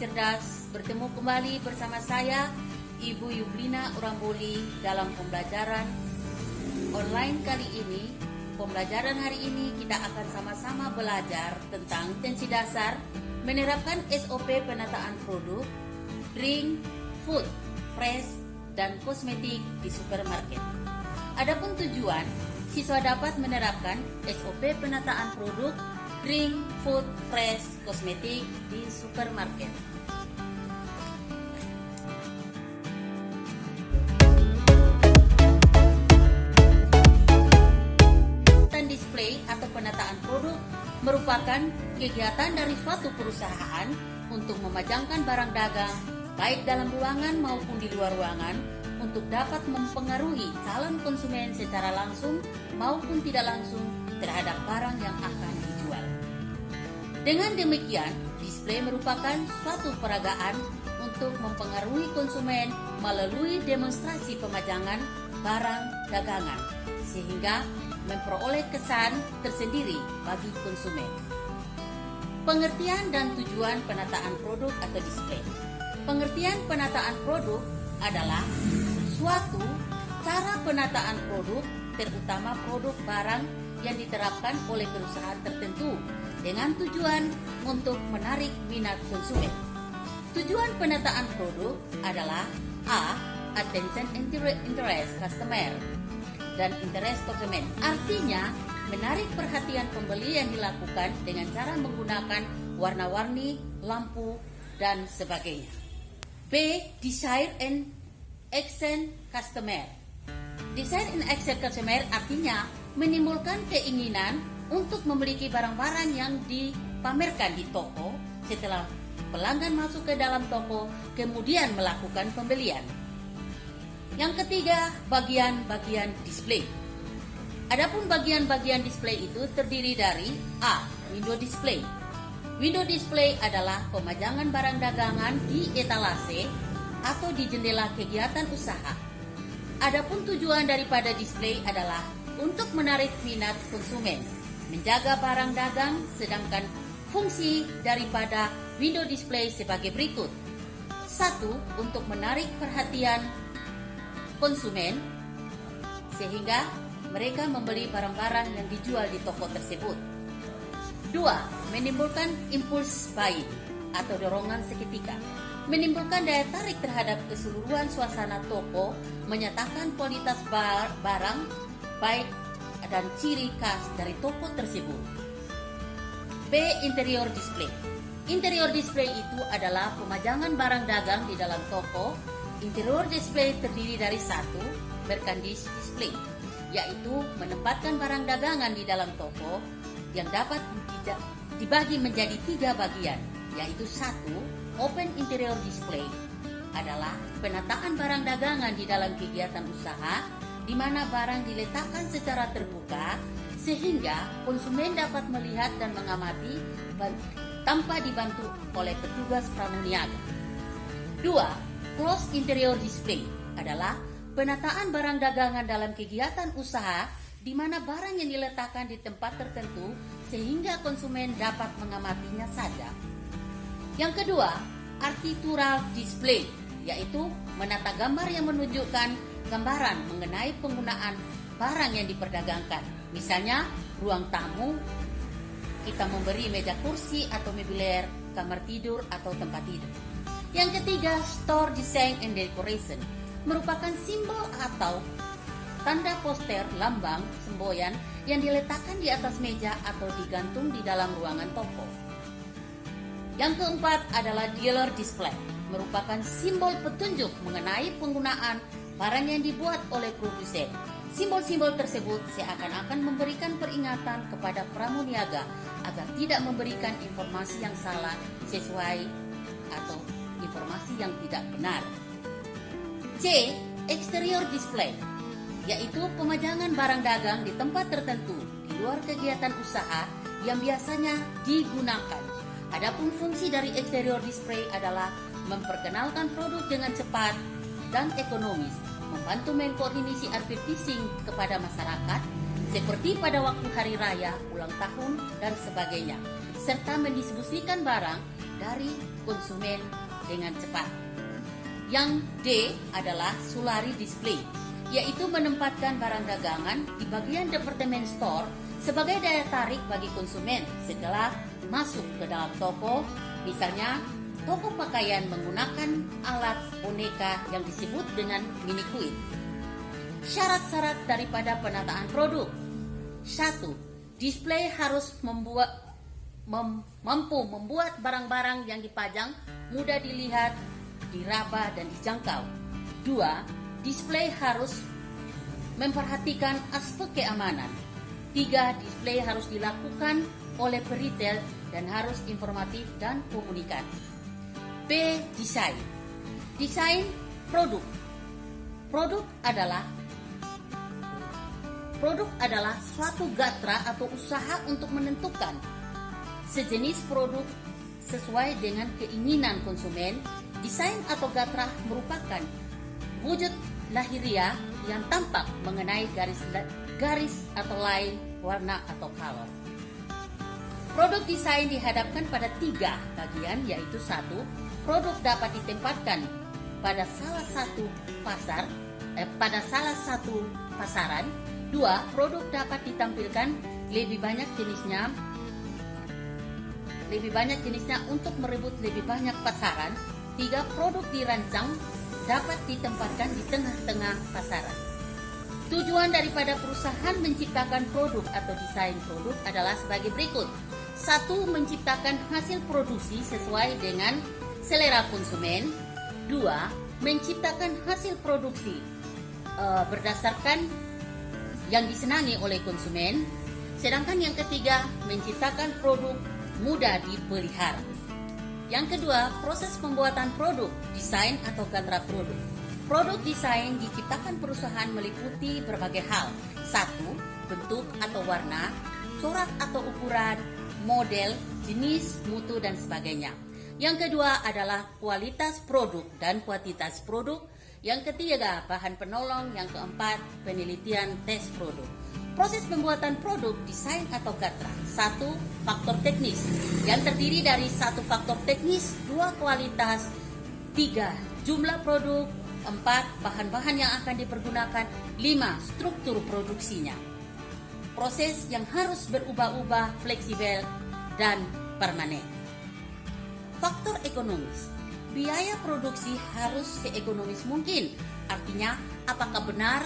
cerdas, bertemu kembali bersama saya Ibu Yublina Uramboli dalam pembelajaran online kali ini. Pembelajaran hari ini kita akan sama-sama belajar tentang tensi dasar menerapkan SOP penataan produk, drink, food, fresh, dan kosmetik di supermarket. Adapun tujuan, siswa dapat menerapkan SOP penataan produk, drink, food, fresh, kosmetik di supermarket. Display atau penataan produk merupakan kegiatan dari suatu perusahaan untuk memajangkan barang dagang baik dalam ruangan maupun di luar ruangan untuk dapat mempengaruhi calon konsumen secara langsung maupun tidak langsung terhadap barang yang akan dijual. Dengan demikian, display merupakan suatu peragaan untuk mempengaruhi konsumen melalui demonstrasi pemajangan barang dagangan sehingga memperoleh kesan tersendiri bagi konsumen. Pengertian dan tujuan penataan produk atau display. Pengertian penataan produk adalah suatu cara penataan produk, terutama produk barang yang diterapkan oleh perusahaan tertentu dengan tujuan untuk menarik minat konsumen. Tujuan penataan produk adalah A. Attention interest customer dan interest konsumen. Artinya, menarik perhatian pembeli yang dilakukan dengan cara menggunakan warna-warni, lampu, dan sebagainya. B. Desire and accent customer. Desire and accent customer artinya menimbulkan keinginan untuk memiliki barang-barang yang dipamerkan di toko setelah pelanggan masuk ke dalam toko, kemudian melakukan pembelian. Yang ketiga, bagian-bagian display. Adapun bagian-bagian display itu terdiri dari A. Window display. Window display adalah pemajangan barang dagangan di etalase atau di jendela kegiatan usaha. Adapun tujuan daripada display adalah untuk menarik minat konsumen, menjaga barang dagang, sedangkan fungsi daripada window display sebagai berikut. 1. Untuk menarik perhatian konsumen sehingga mereka membeli barang-barang yang dijual di toko tersebut. 2. Menimbulkan impuls buying atau dorongan seketika. Menimbulkan daya tarik terhadap keseluruhan suasana toko, menyatakan kualitas barang baik dan ciri khas dari toko tersebut. B. Interior display. Interior display itu adalah pemajangan barang dagang di dalam toko. Interior display terdiri dari 1. Merchandise display, yaitu menempatkan barang dagangan di dalam toko yang dapat dibagi menjadi 3 bagian, yaitu 1. Open interior display adalah penataan barang dagangan di dalam kegiatan usaha di mana barang diletakkan secara terbuka sehingga konsumen dapat melihat dan mengamati tanpa dibantu oleh petugas pramuniaga. 2. Close interior display adalah penataan barang dagangan dalam kegiatan usaha di mana barang yang diletakkan di tempat tertentu sehingga konsumen dapat mengamatinya saja. Yang kedua, architectural display, yaitu menata gambar yang menunjukkan gambaran mengenai penggunaan barang yang diperdagangkan. Misalnya, ruang tamu, kita memberi meja kursi atau meubiler, kamar tidur atau tempat tidur. Yang ketiga, store design and decoration merupakan simbol atau tanda poster, lambang, semboyan yang diletakkan di atas meja atau digantung di dalam ruangan toko. Yang keempat adalah dealer display, merupakan simbol petunjuk mengenai penggunaan barang yang dibuat oleh produsen. Simbol-simbol tersebut seakan-akan memberikan peringatan kepada pramuniaga agar tidak memberikan informasi yang salah sesuai atau informasi yang tidak benar. C. Exterior display, yaitu pemajangan barang dagang di tempat tertentu di luar kegiatan usaha yang biasanya digunakan. Adapun fungsi dari exterior display adalah memperkenalkan produk dengan cepat dan ekonomis, membantu mengkoordinasi advertising kepada masyarakat seperti pada waktu hari raya, ulang tahun, dan sebagainya, serta mendistribusikan barang dari konsumen dengan cepat. Yang D adalah sulari display, yaitu menempatkan barang dagangan di bagian departemen store sebagai daya tarik bagi konsumen setelah masuk ke dalam toko. Misalnya, toko pakaian menggunakan alat boneka yang disebut dengan mini queen. Syarat-syarat daripada penataan produk. 1. Display harus mampu membuat barang-barang yang dipajang mudah dilihat, diraba, dan dijangkau. 2. Display harus memperhatikan aspek keamanan. 3. Display harus dilakukan oleh peritel dan harus informatif dan komunikatif. B. Desain. Desain produk. Produk adalah suatu gatra atau usaha untuk menentukan sejenis produk sesuai dengan keinginan konsumen. Desain atau gatra merupakan wujud lahiriah yang tampak mengenai garis atau line, warna atau color. Produk desain dihadapkan pada 3 bagian, yaitu 1. Produk dapat ditempatkan pada salah satu pasaran. 2. Produk dapat ditampilkan lebih banyak jenisnya untuk merebut lebih banyak pasaran. 3. Produk dirancang dapat ditempatkan di tengah-tengah pasaran. Tujuan daripada perusahaan menciptakan produk atau desain produk adalah sebagai berikut. 1. Menciptakan hasil produksi sesuai dengan selera konsumen. 2. Menciptakan hasil produksi berdasarkan yang disenangi oleh konsumen. Sedangkan yang ketiga, menciptakan produk mudah dipelihara. Yang kedua, proses pembuatan produk, desain atau gatra produk. Produk desain diciptakan perusahaan meliputi berbagai hal. 1. Bentuk atau warna, corak atau ukuran, model, jenis, mutu, dan sebagainya. Yang kedua adalah kualitas produk dan kuantitas produk. Yang ketiga, bahan penolong. Yang keempat, penelitian tes produk. Proses pembuatan produk, desain atau gatra. 1. Faktor teknis, yang terdiri dari 1 faktor teknis, 2 kualitas, 3 jumlah produk, 4 bahan-bahan yang akan dipergunakan, 5 struktur produksinya. Proses yang harus berubah-ubah, fleksibel, dan permanen. Faktor ekonomis. Biaya produksi harus seekonomis mungkin. Artinya, apakah benar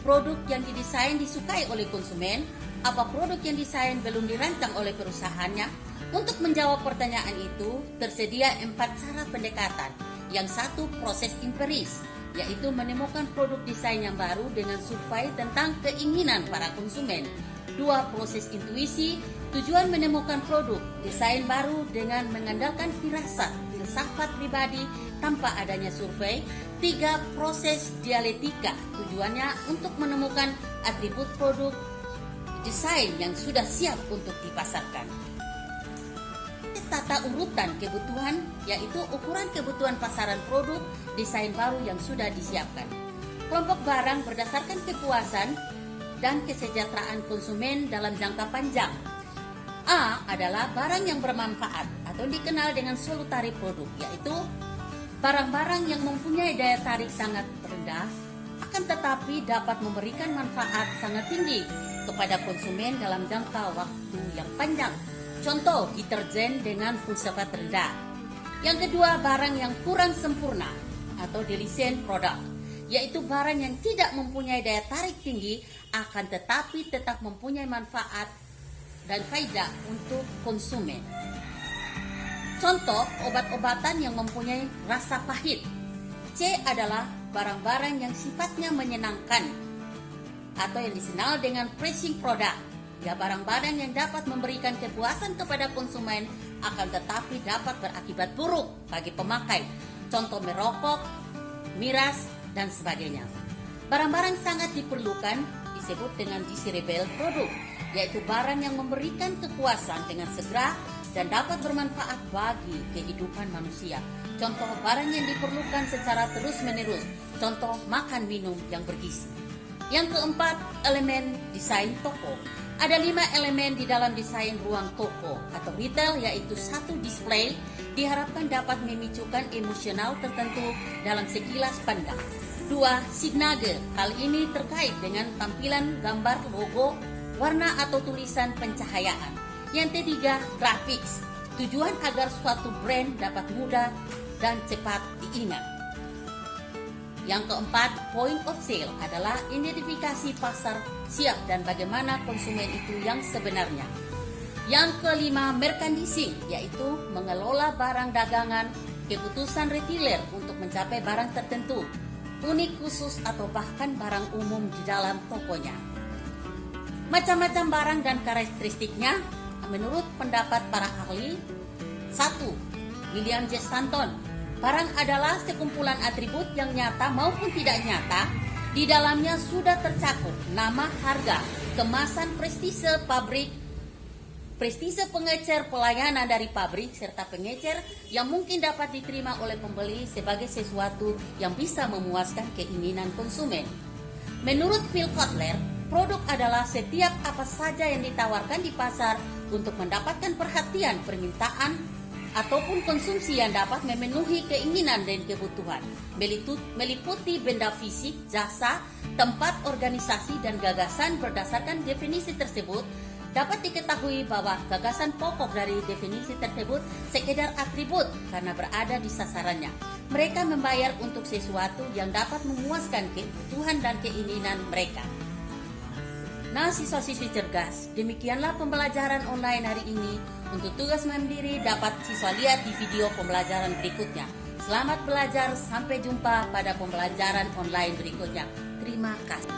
produk yang didesain disukai oleh konsumen? Apa produk yang desain belum dirancang oleh perusahaannya? Untuk menjawab pertanyaan itu, tersedia 4 cara pendekatan. Yang 1, proses empiris, yaitu menemukan produk desain yang baru dengan survei tentang keinginan para konsumen. 2. Proses intuisi, tujuan menemukan produk desain baru dengan mengandalkan firasat, filsafat pribadi tanpa adanya survei. 3. Proses dialektika, tujuannya untuk menemukan atribut produk desain yang sudah siap untuk dipasarkan. Tata urutan kebutuhan, yaitu ukuran kebutuhan pasaran produk desain baru yang sudah disiapkan. Kelompok barang berdasarkan kepuasan dan kesejahteraan konsumen dalam jangka panjang. A adalah barang yang bermanfaat atau dikenal dengan solutari produk, yaitu barang-barang yang mempunyai daya tarik sangat rendah akan tetapi dapat memberikan manfaat sangat tinggi kepada konsumen dalam jangka waktu yang panjang. Contoh, deterjen dengan filsafat rendah. Yang kedua, barang yang kurang sempurna atau deficient product, yaitu barang yang tidak mempunyai daya tarik tinggi akan tetapi tetap mempunyai manfaat dan faedah untuk konsumen. Contoh, obat-obatan yang mempunyai rasa pahit. C adalah barang-barang yang sifatnya menyenangkan atau yang dikenal dengan pleasing product. Ya, barang-barang yang dapat memberikan kepuasan kepada konsumen akan tetapi dapat berakibat buruk bagi pemakai. Contoh, merokok, miras, dan sebagainya. Barang-barang sangat diperlukan disebut dengan desirable product, yaitu barang yang memberikan kepuasan dengan segera dan dapat bermanfaat bagi kehidupan manusia. Contoh, barang yang diperlukan secara terus-menerus. Contoh, makan minum yang bergizi. Yang keempat, elemen desain toko, Ada 5 elemen di dalam desain ruang toko atau retail, yaitu 1. Display diharapkan dapat memicukan emosional tertentu dalam sekilas pandang. 2. Signage, hal ini terkait dengan tampilan gambar, logo, warna atau tulisan pencahayaan. Yang ketiga, graphics, tujuan agar suatu brand dapat mudah dan cepat diingat. Yang keempat, point of sale adalah identifikasi pasar siap dan bagaimana konsumen itu yang sebenarnya. Yang kelima, merchandising, yaitu mengelola barang dagangan, keputusan retailer untuk mencapai barang tertentu, unik khusus atau bahkan barang umum di dalam tokonya. Macam-macam barang dan karakteristiknya menurut pendapat para ahli. 1. William J. Stanton, barang adalah sekumpulan atribut yang nyata maupun tidak nyata. Di dalamnya sudah tercakup nama, harga, kemasan, prestise pabrik, prestise pengecer, pelayanan dari pabrik, serta pengecer yang mungkin dapat diterima oleh pembeli sebagai sesuatu yang bisa memuaskan keinginan konsumen. Menurut Phil Kotler, produk adalah setiap apa saja yang ditawarkan di pasar untuk mendapatkan perhatian, permintaan, ataupun konsumsi yang dapat memenuhi keinginan dan kebutuhan, meliputi benda fisik, jasa, tempat, organisasi, dan gagasan. Berdasarkan definisi tersebut, dapat diketahui bahwa gagasan pokok dari definisi tersebut sekedar atribut karena berada di sasarannya. Mereka membayar untuk sesuatu yang dapat memuaskan kebutuhan dan keinginan mereka. Nah, siswa-siswi cergas, demikianlah pembelajaran online hari ini. Untuk tugas mandiri dapat siswa lihat di video pembelajaran berikutnya. Selamat belajar, sampai jumpa pada pembelajaran online berikutnya. Terima kasih.